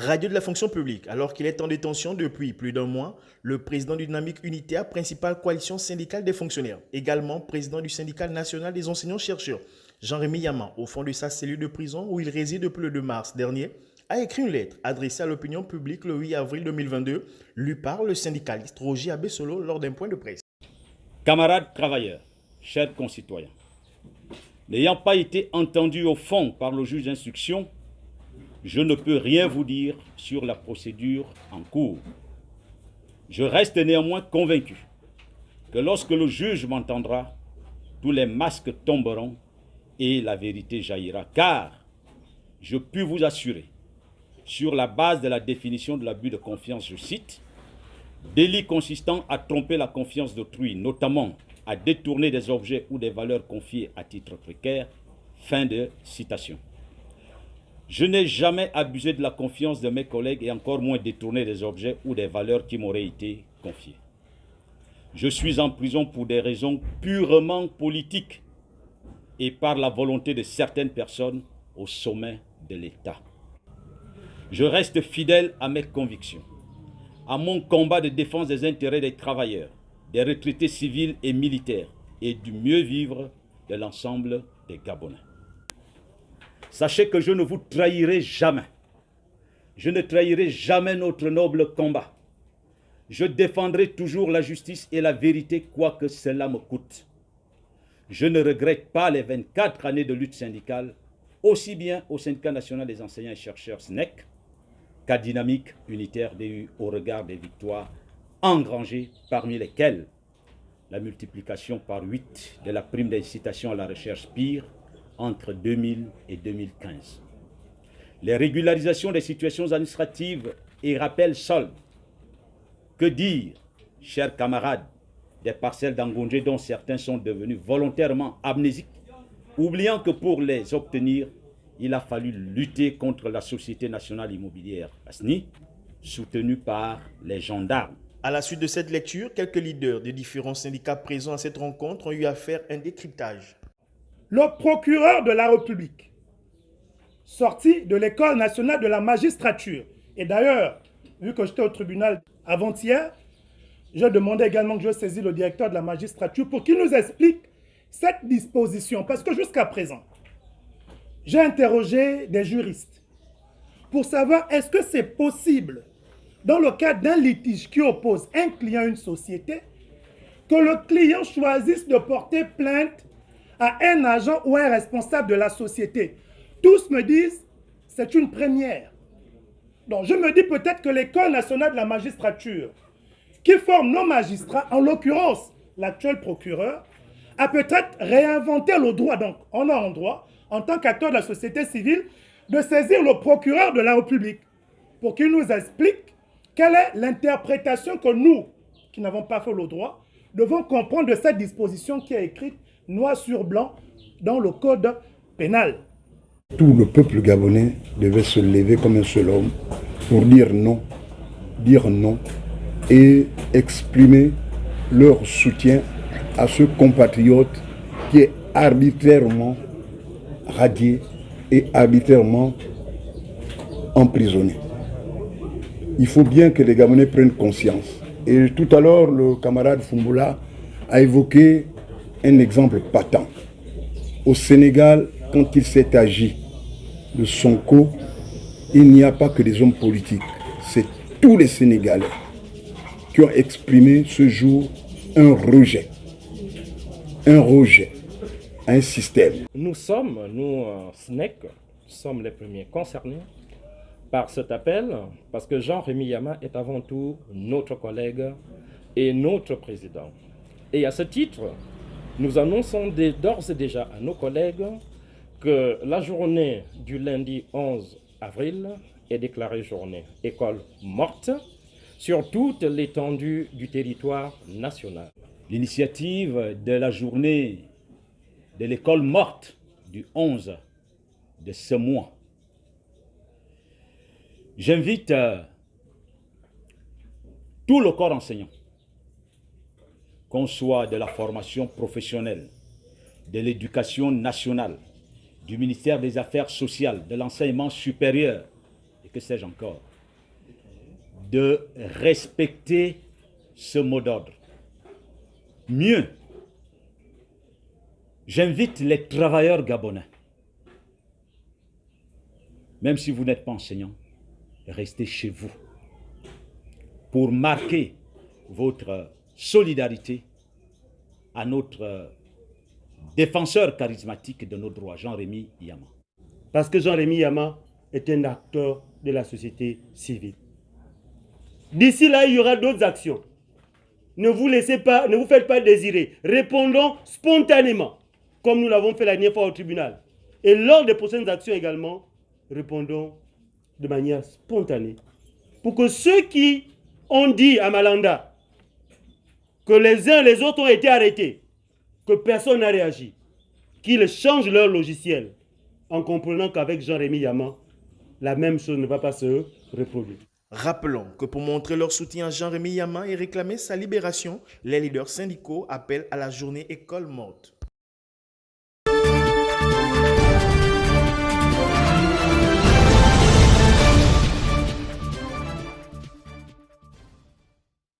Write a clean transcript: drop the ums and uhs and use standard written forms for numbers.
Radio de la fonction publique, alors qu'il est en détention depuis plus d'un mois, le président du Dynamique Unitaire, principale coalition syndicale des fonctionnaires, également président du syndicat national des enseignants-chercheurs, Jean-Rémy Yaman, au fond de sa cellule de prison où il réside depuis le 2 mars dernier, a écrit une lettre adressée à l'opinion publique le 8 avril 2022, lue par le syndicaliste Roger Abessolo lors d'un point de presse. Camarades travailleurs, chers concitoyens, n'ayant pas été entendus au fond par le juge d'instruction, je ne peux rien vous dire sur la procédure en cours. Je reste néanmoins convaincu que lorsque le juge m'entendra, tous les masques tomberont et la vérité jaillira. Car je puis vous assurer, sur la base de la définition de l'abus de confiance, je cite, « délit consistant à tromper la confiance d'autrui, notamment à détourner des objets ou des valeurs confiées à titre précaire », fin de citation. Je n'ai jamais abusé de la confiance de mes collègues et encore moins détourné des objets ou des valeurs qui m'auraient été confiées. Je suis en prison pour des raisons purement politiques et par la volonté de certaines personnes au sommet de l'État. Je reste fidèle à mes convictions, à mon combat de défense des intérêts des travailleurs, des retraités civils et militaires et du mieux vivre de l'ensemble des Gabonais. Sachez que je ne vous trahirai jamais. Je ne trahirai jamais notre noble combat. Je défendrai toujours la justice et la vérité, quoi que cela me coûte. Je ne regrette pas les 24 années de lutte syndicale, aussi bien au syndicat national des enseignants et chercheurs SNEC qu'à Dynamique Unitaire DU au regard des victoires engrangées, parmi lesquelles la multiplication par 8 de la prime d'incitation à la recherche PIR, entre 2000 et 2015. Les régularisations des situations administratives et rappels soldes. Que dire, chers camarades, des parcelles d'Angondé dont certains sont devenus volontairement amnésiques, oubliant que pour les obtenir, il a fallu lutter contre la Société nationale immobilière ASNI, soutenue par les gendarmes. À la suite de cette lecture, quelques leaders des différents syndicats présents à cette rencontre ont eu à faire un décryptage. Le procureur de la République, sorti de l'École nationale de la magistrature, et d'ailleurs, vu que j'étais au tribunal avant-hier, je demandais également que je saisis le directeur de la magistrature pour qu'il nous explique cette disposition. Parce que jusqu'à présent, j'ai interrogé des juristes pour savoir est-ce que c'est possible, dans le cadre d'un litige qui oppose un client à une société, que le client choisisse de porter plainte à un agent ou un responsable de la société. Tous me disent, c'est une première. Donc je me dis peut-être que l'École nationale de la magistrature, qui forme nos magistrats, en l'occurrence l'actuel procureur, a peut-être réinventé le droit. Donc on a un droit, en tant qu'acteur de la société civile, de saisir le procureur de la République pour qu'il nous explique quelle est l'interprétation que nous, qui n'avons pas fait le droit, devons comprendre de cette disposition qui est écrite noir sur blanc dans le code pénal. Tout le peuple gabonais devait se lever comme un seul homme pour dire non et exprimer leur soutien à ce compatriote qui est arbitrairement radié et arbitrairement emprisonné. Il faut bien que les Gabonais prennent conscience. Et tout à l'heure, le camarade Fumboula a évoqué un exemple patent. Au Sénégal, quand il s'est agi de Sonko, il n'y a pas que des hommes politiques. C'est tous les Sénégalais qui ont exprimé ce jour un rejet à un système. Nous, SNEC, sommes les premiers concernés par cet appel, parce que Jean-Rémy Yaman est avant tout notre collègue et notre président. Et à ce titre, nous annonçons d'ores et déjà à nos collègues que la journée du lundi 11 avril est déclarée journée école morte sur toute l'étendue du territoire national. L'initiative de la journée de l'école morte du 11 de ce mois. J'invite tout le corps enseignant, qu'on soit de la formation professionnelle, de l'éducation nationale, du ministère des Affaires sociales, de l'enseignement supérieur, et que sais-je encore, de respecter ce mot d'ordre. Mieux, j'invite les travailleurs gabonais, même si vous n'êtes pas enseignant, restez chez vous pour marquer votre solidarité à notre défenseur charismatique de nos droits, Jean-Rémy Yama. Parce que Jean-Rémy Yama est un acteur de la société civile. D'ici là, il y aura d'autres actions. Ne vous faites pas désirer. Répondons spontanément, comme nous l'avons fait la dernière fois au tribunal. Et lors des prochaines actions également, répondons de manière spontanée. Pour que ceux qui ont dit à Malanda que les uns et les autres ont été arrêtés, que personne n'a réagi, qu'ils changent leur logiciel en comprenant qu'avec Jean-Rémy Yama, la même chose ne va pas se reproduire. Rappelons que pour montrer leur soutien à Jean-Rémy Yama et réclamer sa libération, les leaders syndicaux appellent à la journée école morte.